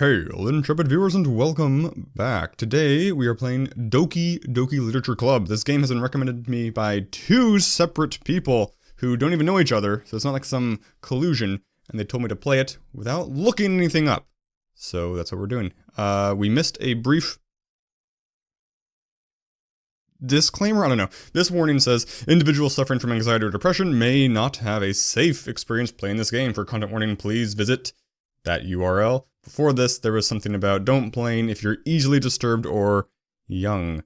Hail, intrepid viewers, and welcome back. Today, we are playing Doki Doki Literature Club. This game has been recommended to me by two separate people who don't even know each other, so it's not like some collusion, and they told me to play it without looking anything up. So that's what we're doing. We missed a brief disclaimer? I don't know. This warning says, individuals suffering from anxiety or depression may not have a safe experience playing this game. For content warning, please visit that URL. Before this, there was something about don't playing if you're easily disturbed or young.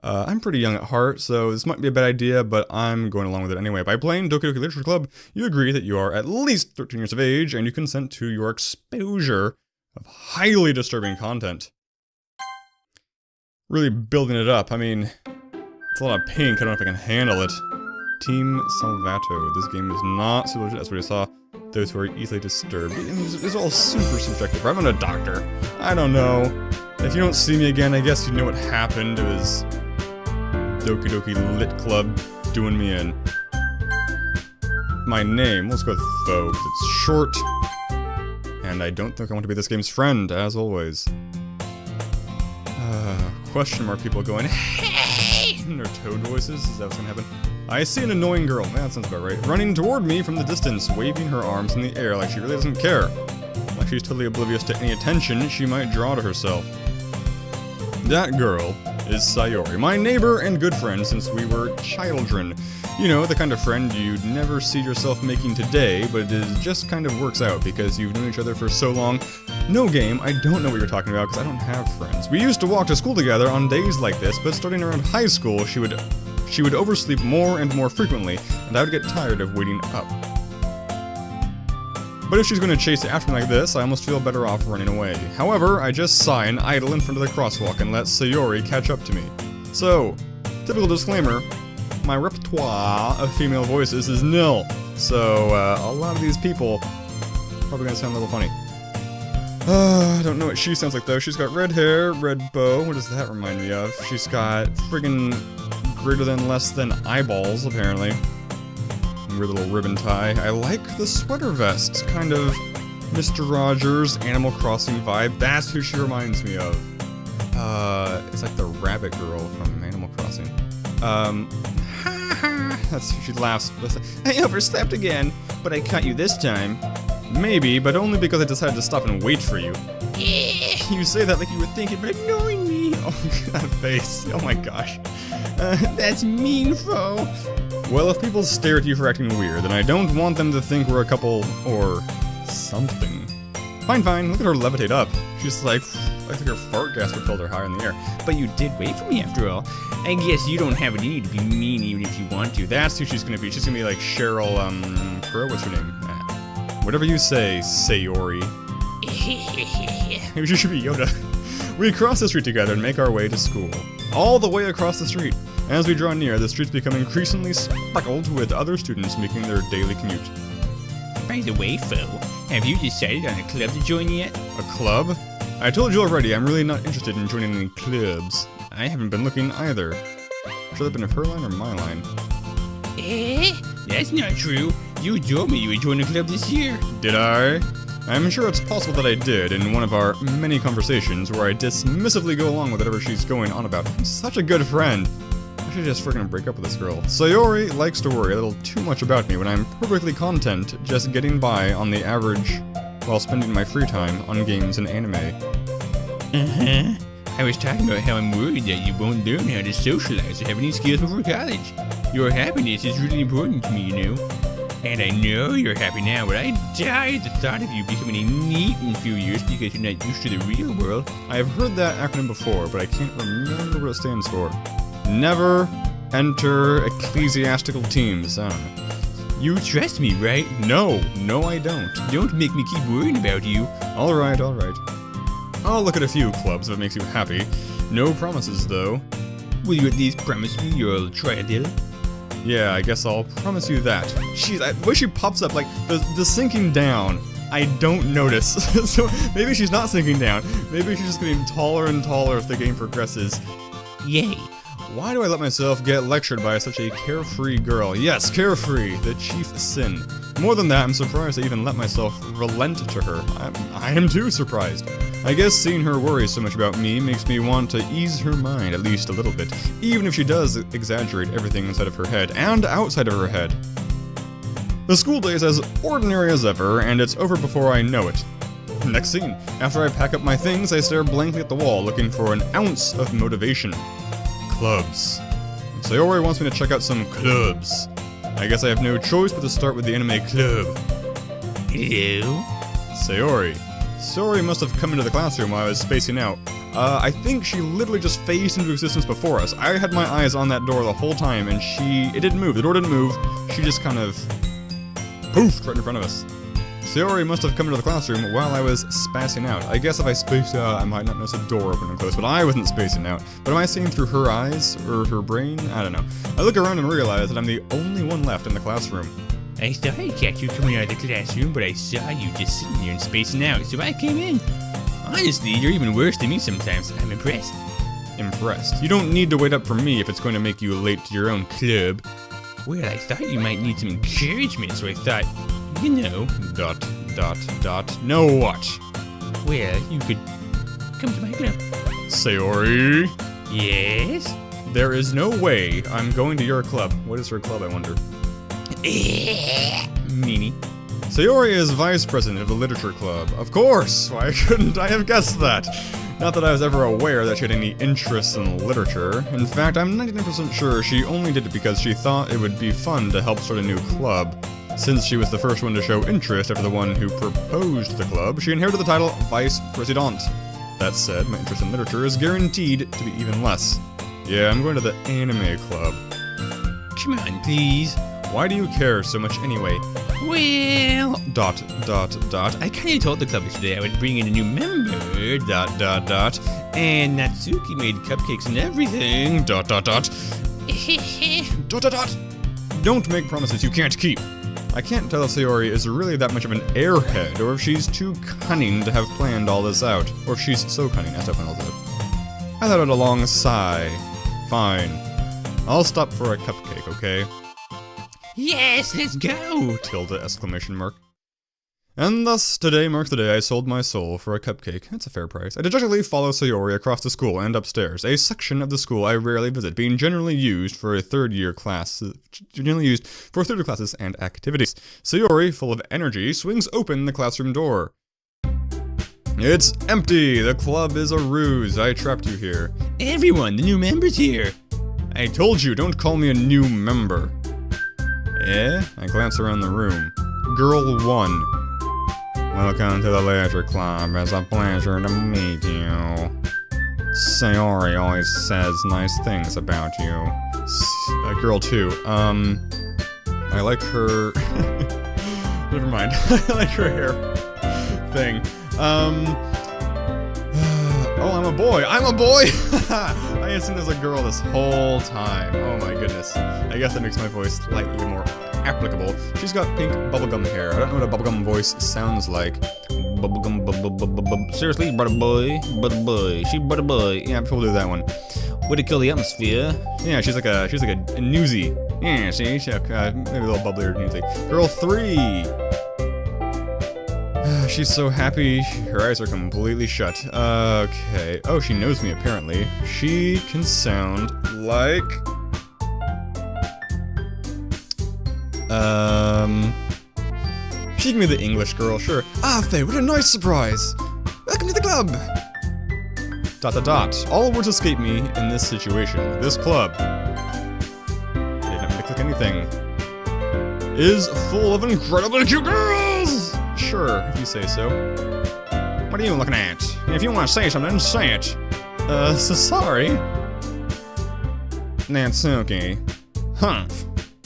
I'm pretty young at heart, so this might be a bad idea, but I'm going along with it anyway. By playing Doki Doki Literature Club, you agree that you are at least 13 years of age, and you consent to your exposure of highly disturbing content. Really building it up. I mean, it's a lot of pink. I don't know if I can handle it. Team Salvato. This game is not so legit. That's what I saw. Those who are easily disturbed. It's all super subjective. I'm not a doctor. I don't know. If you don't see me again, I guess you know what happened. It was Doki Doki Lit Club doing me in. My name, let's go with Foe, because it's short. And I don't think I want to be this game's friend, as always. Question mark people going, hey! In their toad voices, is that what's gonna happen? I see an annoying girl, that sounds about right, running toward me from the distance, waving her arms in the air like she really doesn't care. Like she's totally oblivious to any attention she might draw to herself. That girl is Sayori, my neighbor and good friend since we were children. You know, the kind of friend you'd never see yourself making today, but it just kind of works out because you've known each other for so long. No game, I don't know what you're talking about because I don't have friends. We used to walk to school together on days like this, but starting around high school, she would oversleep more and more frequently, and I would get tired of waiting up. But if she's going to chase after me like this, I almost feel better off running away. However, I just sigh and idle in front of the crosswalk and let Sayori catch up to me. So, typical disclaimer, my repertoire of female voices is nil. So, a lot of these people probably going to sound a little funny. I don't know what she sounds like though. She's got red hair, red bow. What does that remind me of? She's got friggin' greater than less than eyeballs, apparently. Weird little ribbon tie. I like the sweater vest. Kind of Mr. Rogers, Animal Crossing vibe. That's who she reminds me of. It's like the rabbit girl from Animal Crossing. That's she laughs. I overslept again, but I caught you this time. Maybe, but only because I decided to stop and wait for you. You say that like you were thinking, but ignoring me. Oh, that face. Oh my gosh. That's mean, Foe. Well, if people stare at you for acting weird, then I don't want them to think we're a couple or something. Fine, look at her levitate up. She's like, I think her fart gas propelled her higher in the air. But you did wait for me after all. I guess you don't have a need to be mean even if you want to. That's who she's gonna be. She's gonna be like Cheryl, what's her name? Whatever you say, Sayori. Maybe she should be Yoda. We cross the street together and make our way to school. All the way across the street. As we draw near, the streets become increasingly speckled with other students making their daily commute. By the way, Foe, have you decided on a club to join yet? A club? I told you already, I'm really not interested in joining any clubs. I haven't been looking either. Should that have been her line or my line? That's not true. You told me you would join a club this year. Did I? I'm sure it's possible that I did in one of our many conversations where I dismissively go along with whatever she's going on about. I'm such a good friend. I should just freaking break up with this girl. Sayori likes to worry a little too much about me when I'm perfectly content just getting by on the average while spending my free time on games and anime. I was talking about how I'm worried that you won't learn how to socialize or have any skills before college. Your happiness is really important to me, you know. And I know you're happy now, but I die at the thought of you becoming a NEET in a few years because you're not used to the real world. I've heard that acronym before, but I can't remember what it stands for. Never enter ecclesiastical teams. I don't know. You trust me, right? No, I don't. Don't make me keep worrying about you. Alright. I'll look at a few clubs if it makes you happy. No promises, though. Will you at least promise me you'll try a deal? Yeah, I guess I'll promise you that. The way she pops up, like, the sinking down, I don't notice. So maybe she's not sinking down. Maybe she's just getting taller and taller as the game progresses. Yay. Why do I let myself get lectured by such a carefree girl? Yes, carefree, the chief sin. More than that, I'm surprised I even let myself relent to her. I am too surprised. I guess seeing her worry so much about me makes me want to ease her mind at least a little bit, even if she does exaggerate everything inside of her head and outside of her head. The school day is as ordinary as ever, and it's over before I know it. Next scene. After I pack up my things, I stare blankly at the wall, looking for an ounce of motivation. Clubs. Sayori wants me to check out some clubs. I guess I have no choice but to start with the anime club. Hello? Sayori. Sayori must have come into the classroom while I was spacing out. I think she literally just phased into existence before us. I had my eyes on that door the whole time, and it didn't move. The door didn't move. She just kind of poofed right in front of us. Sayori must have come into the classroom while I was spacing out. I guess if I spaced out, I might not notice a door open and close, but I wasn't spacing out. But am I seeing through her eyes, or her brain? I don't know. I look around and realize that I'm the only one left in the classroom. I thought I'd catch you coming out of the classroom, but I saw you just sitting here and spacing out, so I came in. Honestly, you're even worse than me sometimes. I'm impressed. Impressed? You don't need to wait up for me if it's going to make you late to your own club. Well, I thought you might need some encouragement, so I thought, you know... ... Know what? Well, you could come to my club. Sayori? Yes? There is no way I'm going to your club. What is her club, I wonder? Meanie. Sayori is vice president of the literature club. Of course! Why couldn't I have guessed that? Not that I was ever aware that she had any interest in literature. In fact, I'm 99% sure she only did it because she thought it would be fun to help start a new club. Since she was the first one to show interest after the one who proposed the club, she inherited the title Vice President. That said, my interest in literature is guaranteed to be even less. Yeah, I'm going to the anime club. Come on, please. Why do you care so much anyway? Well... ... I kinda told the club yesterday I would bring in a new member... ... And Natsuki made cupcakes and everything... ... Don't make promises you can't keep. I can't tell if Sayori is really that much of an airhead, or if she's too cunning to have planned all this out. Or if she's so cunning as to plan all this out. I let out a long sigh. Fine. I'll stop for a cupcake, okay? Yes, let's go! Tilde exclamation mark. And thus, today marks the day I sold my soul for a cupcake. That's a fair price. I dejectedly follow Sayori across the school and upstairs, a section of the school I rarely visit, being generally used for third-year classes and activities. Sayori, full of energy, swings open the classroom door. It's empty! The club is a ruse. I trapped you here. Everyone, the new member's here! I told you, don't call me a new member. I glance around the room. Girl 1. Welcome to the literature club. It's a pleasure to meet you. Sayori always says nice things about you. Girl 2. I like her... Never mind. I like her hair thing. Oh, I'm a boy! I'm a boy! I assumed there's a girl this whole time. Oh my goodness. I guess that makes my voice slightly more applicable. She's got pink bubblegum hair. I don't know what a bubblegum voice sounds like. Bubblegum, seriously, brother boy, she brother boy. Yeah, people do that one. Way to kill the atmosphere. Yeah, she's like a newsie. Yeah, see, maybe a little bubblier newsie. Girl 3. She's so happy, her eyes are completely shut. Okay. Oh, she knows me, apparently. She can sound like... She can be the English girl, sure. Ah, Faye, what a nice surprise! Welcome to the club! ... All words escape me in this situation. This club... I didn't have to click anything. Is full of incredibly cute girls! Sure, if you say so. What are you looking at? If you want to say something, say it. So sorry. Natsuki. Humph.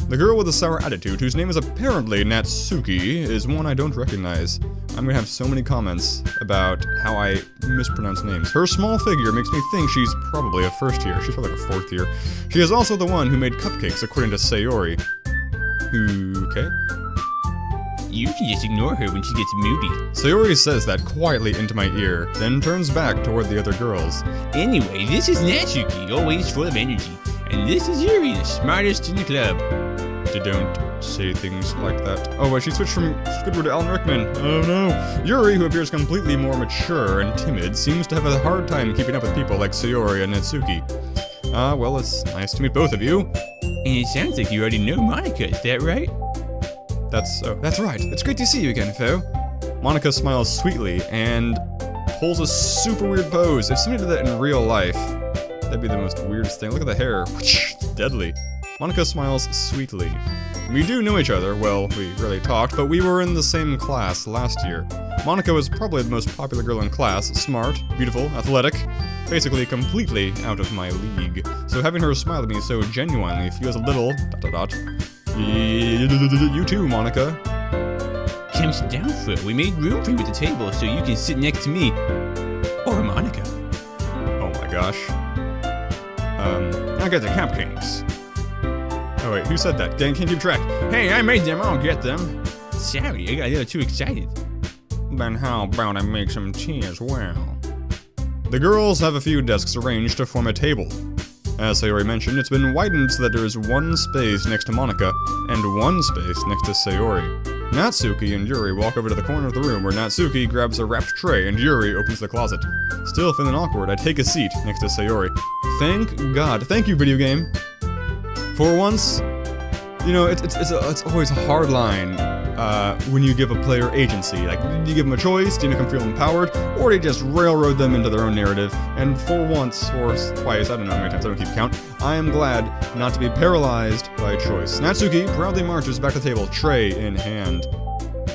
The girl with the sour attitude, whose name is apparently Natsuki, is one I don't recognize. I'm gonna have so many comments about how I mispronounce names. Her small figure makes me think she's probably a first year. She's probably like a fourth year. She is also the one who made cupcakes, according to Sayori. Okay. You can just ignore her when she gets moody. Sayori says that quietly into my ear, then turns back toward the other girls. Anyway, this is Natsuki, always full of energy. And this is Yuri, the smartest in the club. Don't say things like that. Oh, she switched from Squidward to Alan Rickman. Oh no. Yuri, who appears completely more mature and timid, seems to have a hard time keeping up with people like Sayori and Natsuki. Well, it's nice to meet both of you. And it sounds like you already know Monica, is that right? That's right. It's great to see you again, Fo. Monica smiles sweetly and pulls a super weird pose. If somebody did that in real life, that'd be the most weirdest thing. Look at the hair. Deadly. Monica smiles sweetly. We do know each other. Well, we really talked, but we were in the same class last year. Monica was probably the most popular girl in class. Smart, beautiful, athletic. Basically completely out of my league. So having her smile at me so genuinely feels a little... ... You too, Monica. Come sit down, Flo. We made room for you at the table so you can sit next to me. Or Monica. Oh my gosh. I got the cupcakes. Oh wait, who said that? Dan can't keep track. Hey, I made them, I'll get them. Sorry, I got a little too excited. Then how about I make some tea as well? The girls have a few desks arranged to form a table. As Sayori mentioned, it's been widened so that there is one space next to Monica, and one space next to Sayori. Natsuki and Yuri walk over to the corner of the room where Natsuki grabs a wrapped tray and Yuri opens the closet. Still feeling awkward, I take a seat next to Sayori. Thank God. Thank you, video game. For once, you know, it's always a hard line when you give a player agency. Like, do you give them a choice, do you make them feel empowered, or do you just railroad them into their own narrative? And for once, or twice, I don't know how many times, I don't keep count, I am glad not to be paralyzed by choice. Natsuki proudly marches back to the table, tray in hand.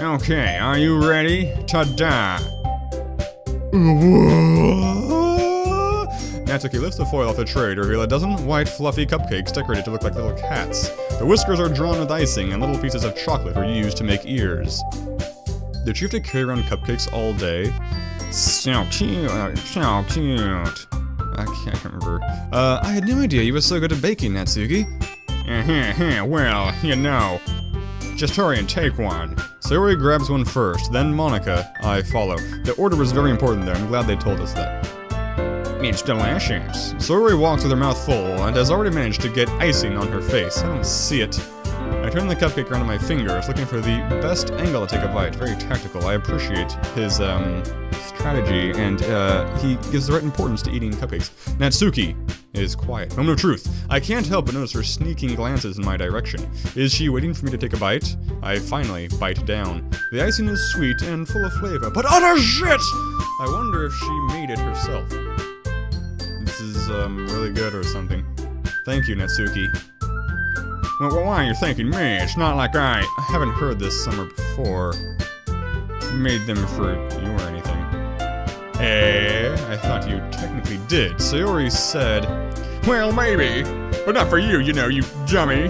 Okay, are you ready? Ta-da! Natsuki lifts the foil off the tray to reveal a dozen white, fluffy cupcakes decorated to look like little cats. The whiskers are drawn with icing, and little pieces of chocolate are used to make ears. Did you have to carry around cupcakes all day? So cute, so cute. I can't remember. I had no idea you were so good at baking, Natsuki. Well, you know. Just hurry and take one. Sayori grabs one first, then Monica. I follow. The order was very important there. I'm glad they told us that. It's delicious. Sayori walks with her mouth full and has already managed to get icing on her face. I don't see it. I turn the cupcake around in my fingers, looking for the best angle to take a bite. Very tactical. I appreciate his strategy, and he gives the right importance to eating cupcakes. Natsuki is quiet. Moment of truth. I can't help but notice her sneaking glances in my direction. Is she waiting for me to take a bite? I finally bite down. The icing is sweet and full of flavor, but utter shit! I wonder if she made it herself. This is really good or something. Thank you, Natsuki. Well, why are you thanking me? It's not like I haven't heard this summer before. Made them for you or anything. I thought you technically did. Sayori said, well, maybe, but not for you, you know, you dummy.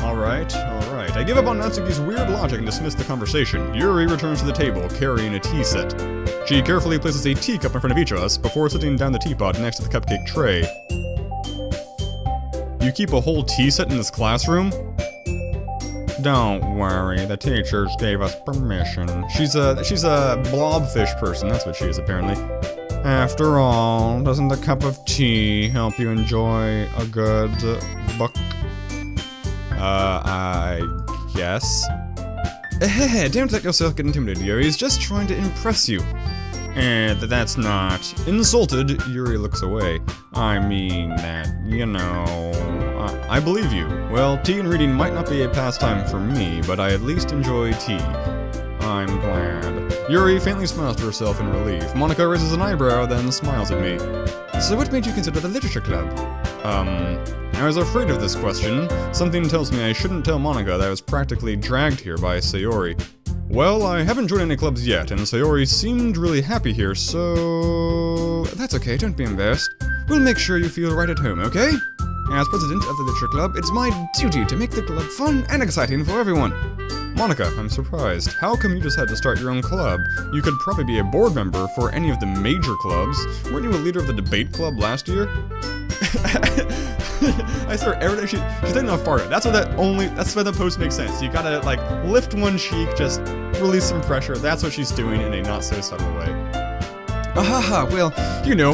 Alright. I give up on Natsuki's weird logic and dismiss the conversation. Yuri returns to the table, carrying a tea set. She carefully places a teacup in front of each of us before sitting down the teapot next to the cupcake tray. You keep a whole tea set in this classroom? Don't worry, the teachers gave us permission. She's a blobfish person, that's what she is apparently. After all, doesn't a cup of tea help you enjoy a good book? I guess. Don't let yourself get intimidated, Yuri. He's just trying to impress you. That's not... Insulted, Yuri looks away. I mean that, you know... I believe you. Well, tea and reading might not be a pastime for me, but I at least enjoy tea. I'm glad. Yuri faintly smiles to herself in relief. Monica raises an eyebrow, then smiles at me. So what made you consider the literature club? I was afraid of this question. Something tells me I shouldn't tell Monica that I was practically dragged here by Sayori. Well, I haven't joined any clubs yet, and Sayori seemed really happy here, so... That's okay, don't be embarrassed. We'll make sure you feel right at home, okay? As president of the Literature Club, it's my duty to make the club fun and exciting for everyone. Monica, I'm surprised. How come you decided to start your own club? You could probably be a board member for any of the major clubs. Weren't you a leader of the debate club last year? I swear, every day she's taking a fart. That's why the post makes sense. You gotta, like, lift one cheek, just release some pressure. That's what she's doing in a not-so-subtle way. Well, you know,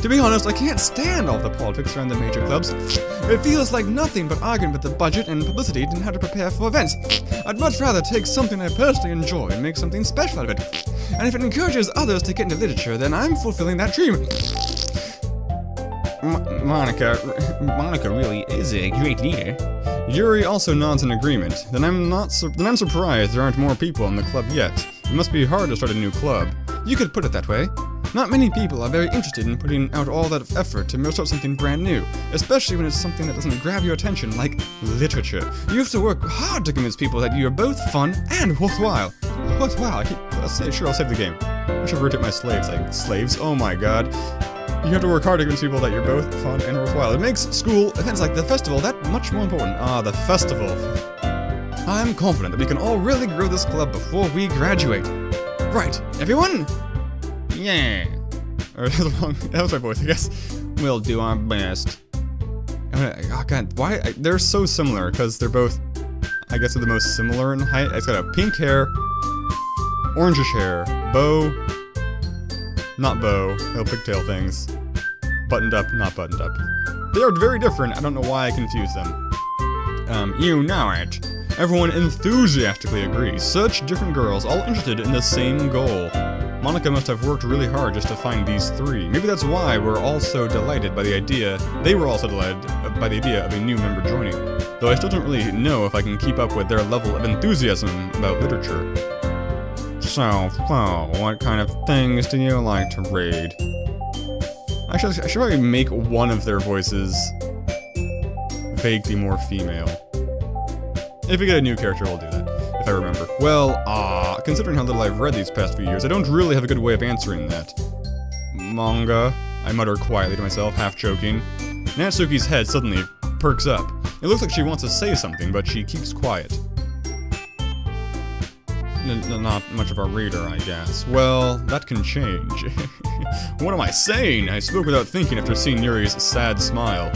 To be honest, I can't stand all the politics around the major clubs. It feels like nothing but arguing about the budget and publicity and how to prepare for events. I'd much rather take something I personally enjoy and make something special out of it. And if it encourages others to get into literature, then I'm fulfilling that dream. Monica really is a great leader. Yuri also nods in agreement. Then I'm surprised there aren't more people in the club yet. It must be hard to start a new club. You could put it that way. Not many people are very interested in putting out all that effort to start something brand new, especially when it's something that doesn't grab your attention, like literature. You have to work hard to convince people that you are both fun and worthwhile. Worthwhile? I'll save the game. I should rotate my slaves, like slaves? Oh my god. You have to work hard to convince people that you're both fun and worthwhile. It makes school events like the festival that much more important. Ah, the festival. I'm confident that we can all really grow this club before we graduate. Right, everyone? Yeah. Or, that was my voice, I guess. We'll do our best. Oh god, why? They're so similar, because they're both, I guess, they're the most similar in height. It's got a pink hair, orangish hair, bow, not bow, little pigtail things, buttoned up, not buttoned up. They are very different, I don't know why I confused them. You know it. Everyone enthusiastically agrees. Such different girls, all interested in the same goal. Monica must have worked really hard just to find these three. Maybe that's why we're all so delighted by the idea. They were also delighted by the idea of a new member joining. Though I still don't really know if I can keep up with their level of enthusiasm about literature. So, what kind of things do you like to read? Actually, I should probably make one of their voices vaguely more female. If we get a new character, we'll do that, if I remember. Well, considering how little I've read these past few years, I don't really have a good way of answering that. Manga, I mutter quietly to myself, half joking. Natsuki's head suddenly perks up. It looks like she wants to say something, but she keeps quiet. Not much of a reader, I guess. Well, that can change. What am I saying? I spoke without thinking after seeing Yuri's sad smile.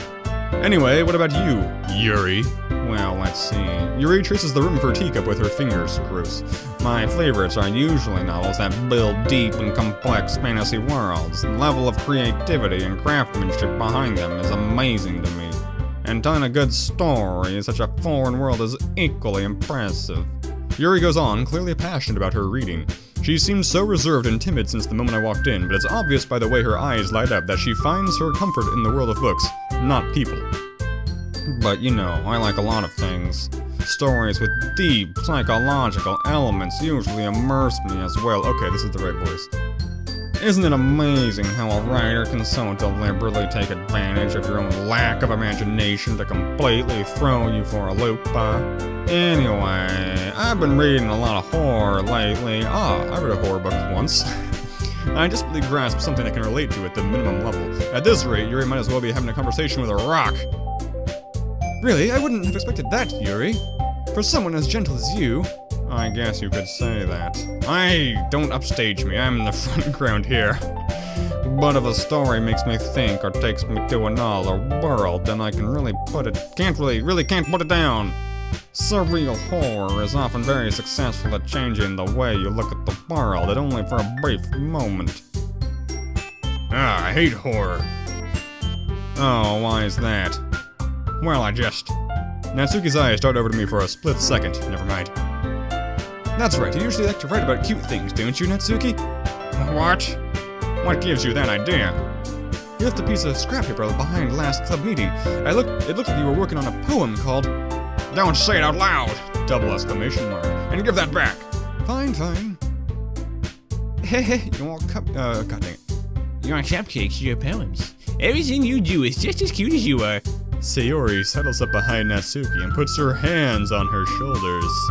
Anyway, what about you, Yuri? Well, let's see. Yuri traces the rim of her teacup with her fingers. Gross. My favorites are usually novels that build deep and complex fantasy worlds. The level of creativity and craftsmanship behind them is amazing to me. And telling a good story in such a foreign world is equally impressive. Yuri goes on, clearly passionate about her reading. She seems so reserved and timid since the moment I walked in, but it's obvious by the way her eyes light up that she finds her comfort in the world of books, not people. But you know, I like a lot of things. Stories with deep psychological elements usually immerse me as well. Okay, this is the right voice. Isn't it amazing how a writer can so deliberately take advantage of your own lack of imagination to completely throw you for a loop, Anyway, I've been reading a lot of horror lately. I read a horror book once. I just really grasped something I can relate to at the minimum level. At this rate, Yuri might as well be having a conversation with a rock. Really? I wouldn't have expected that, Yuri. For someone as gentle as you. I guess you could say that. Don't upstage me, I'm in the front ground here. But if a story makes me think or takes me to another world, then I can really can't put it down. Surreal horror is often very successful at changing the way you look at the world, and only for a brief moment. I hate horror. Oh, why is that? Well, Natsuki's eyes dart over to me for a split second. Never mind. That's right, you usually like to write about cute things, don't you, Natsuki? What? What gives you that idea? You left a piece of scrap paper behind last club meeting. It looked like you were working on a poem called... Don't say it out loud! Double exclamation mark. And give that back! Fine. Hey, you want god dang it. You want cupcakes, your poems. Everything you do is just as cute as you are. Sayori settles up behind Natsuki and puts her hands on her shoulders.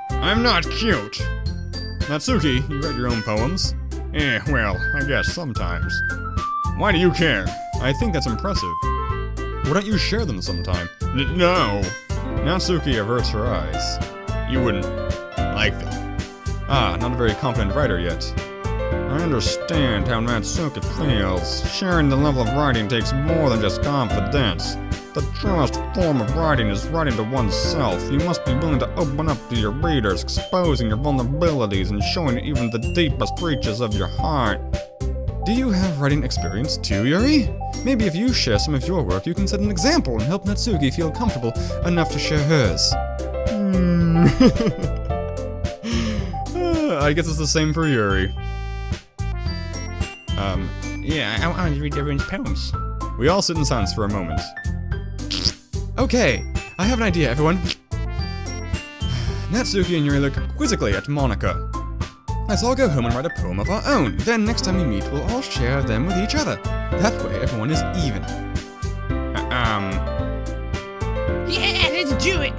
I'm not cute! Natsuki, you write your own poems? Well, I guess sometimes. Why do you care? I think that's impressive. Why don't you share them sometime? No! Natsuki averts her eyes. You wouldn't like them. Not a very confident writer yet. I understand how Natsuki feels. Sharing the level of writing takes more than just confidence. The truest form of writing is writing to oneself. You must be willing to open up to your readers, exposing your vulnerabilities and showing even the deepest reaches of your heart. Do you have writing experience too, Yuri? Maybe if you share some of your work, you can set an example and help Natsuki feel comfortable enough to share hers. I guess it's the same for Yuri. Yeah, I want to read everyone's poems. We all sit in silence for a moment. Okay, I have an idea, everyone. Natsuki and Yuri look quizzically at Monica. Let's all go home and write a poem of our own. Then next time we meet, we'll all share them with each other. That way, everyone is even. Yeah, let's do it!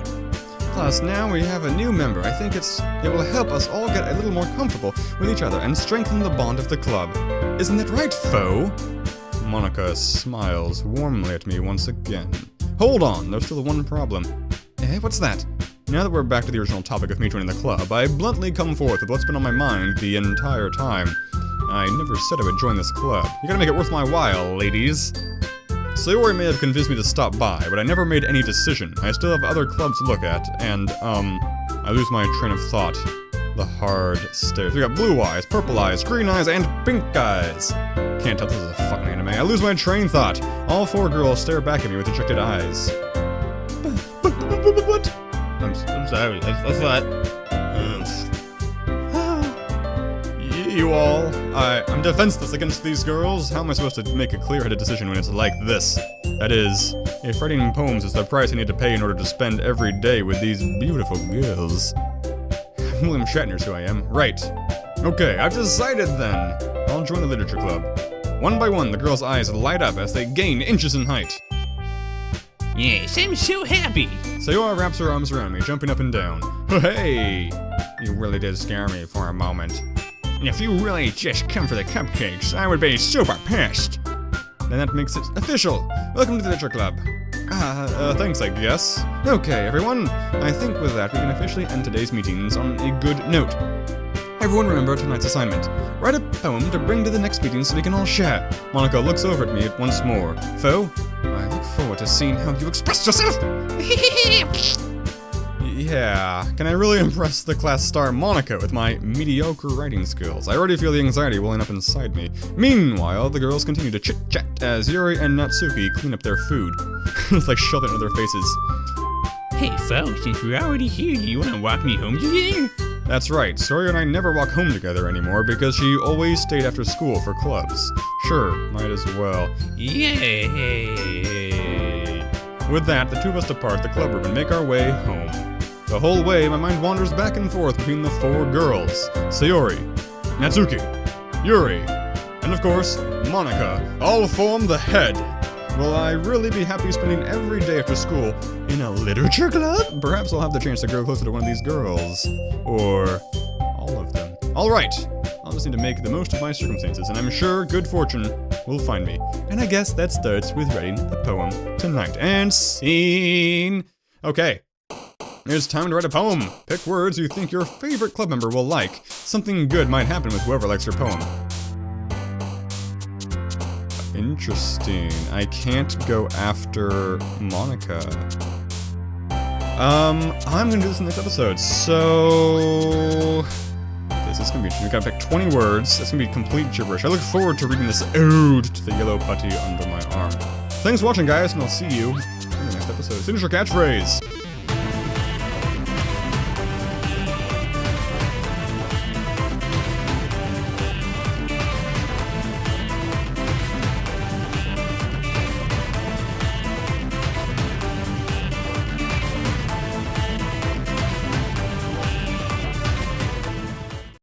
Plus, now we have a new member. I think it will help us all get a little more comfortable with each other and strengthen the bond of the club. Isn't that right, Foe? Monica smiles warmly at me once again. Hold on, there's still one problem. What's that? Now that we're back to the original topic of me joining the club, I bluntly come forth with what's been on my mind the entire time. I never said I would join this club. You gotta make it worth my while, ladies. Sayori may have convinced me to stop by, but I never made any decision. I still have other clubs to look at, and, I lose my train of thought. The hard stares. We got blue eyes, purple eyes, green eyes, and pink eyes. Can't tell if this is a fucking anime. I lose my train of thought. All four girls stare back at me with dejected eyes. What? I'm sorry, I thought... You all, I'm defenseless against these girls. How am I supposed to make a clear-headed decision when it's like this? That is, if writing poems is the price I need to pay in order to spend every day with these beautiful girls. William Shatner's who I am. Right. Okay, I've decided then. I'll join the literature club. One by one, the girls' eyes light up as they gain inches in height. Yes, I'm so happy! Sayori wraps her arms around me, jumping up and down. Hey! You really did scare me for a moment. If you really just come for the cupcakes, I would be super pissed. Then that makes it official. Welcome to the literature club. Thanks, I guess. Okay, everyone. I think with that, we can officially end today's meetings on a good note. Everyone remember tonight's assignment. Write a poem to bring to the next meeting so we can all share. Monica looks over at me once more. Foe, I look forward to seeing how you express yourself. Yeah, can I really impress the class star Monica with my mediocre writing skills? I already feel the anxiety welling up inside me. Meanwhile, the girls continue to chit-chat as Yuri and Natsuki clean up their food. It's like shove it into their faces. Hey, folks, since we're already here, do you want to walk me home together? That's right, Sayori and I never walk home together anymore because she always stayed after school for clubs. Sure, might as well. Yay! With that, the two of us depart the club room and make our way home. The whole way, my mind wanders back and forth between the four girls. Sayori, Natsuki, Yuri, and of course, Monica, all form the head. Will I really be happy spending every day after school in a literature club? Perhaps I'll have the chance to grow closer to one of these girls. Or all of them. Alright, I'll just need to make the most of my circumstances, and I'm sure good fortune will find me. And I guess that starts with writing a poem tonight. And scene! Okay. It's time to write a poem. Pick words you think your favorite club member will like. Something good might happen with whoever likes your poem. Interesting. I can't go after Monica. I'm gonna do this in the next episode, so... This is gonna be interesting. We gotta pick 20 words. That's gonna be complete gibberish. I look forward to reading this ode to the yellow putty under my arm. Thanks for watching, guys, and I'll see you in the next episode. Signature catchphrase!